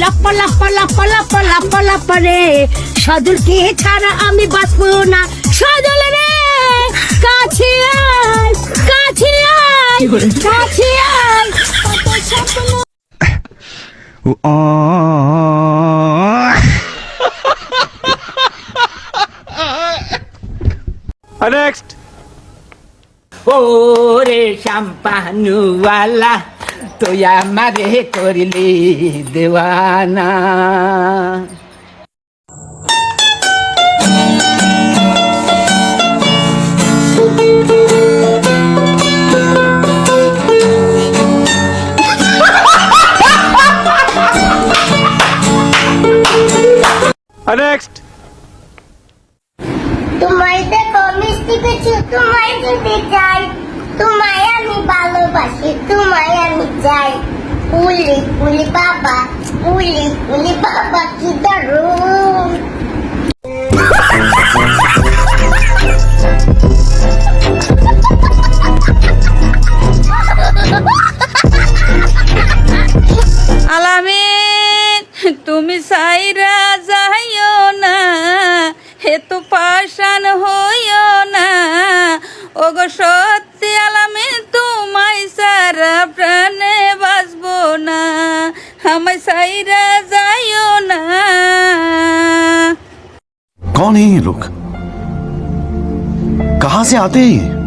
লাপ্পা লাপ্পা লাপ্পা লাপ্পা লাপ্পা লাপ্পা রে সজলকে ছাড়া আমি বাঁচবো না সজল রে কাছে আয় কাছে আয় কাছে আয় কত স্বপ্ন Next. ওরে শ্যাম্পানুওয়ালা তুই আমারে করলি দেওয়ানা Next. তোমায় দেখো মিষ্টি কিছু তোমায় দিতে চাই তোমায় আমি ভালোবাসি তোমায় আমি চাই উলি উলি বাবা কি দারুণ আলামিন তুমি সাইরা যাইও না হেতু পাশান হইও না ওগো সত্যি আলামিন তোমায় সারা প্রাণে বাঁচবো না আমায় সাইরা যাইও না कौन है ये लोग कहां से आते हैं ये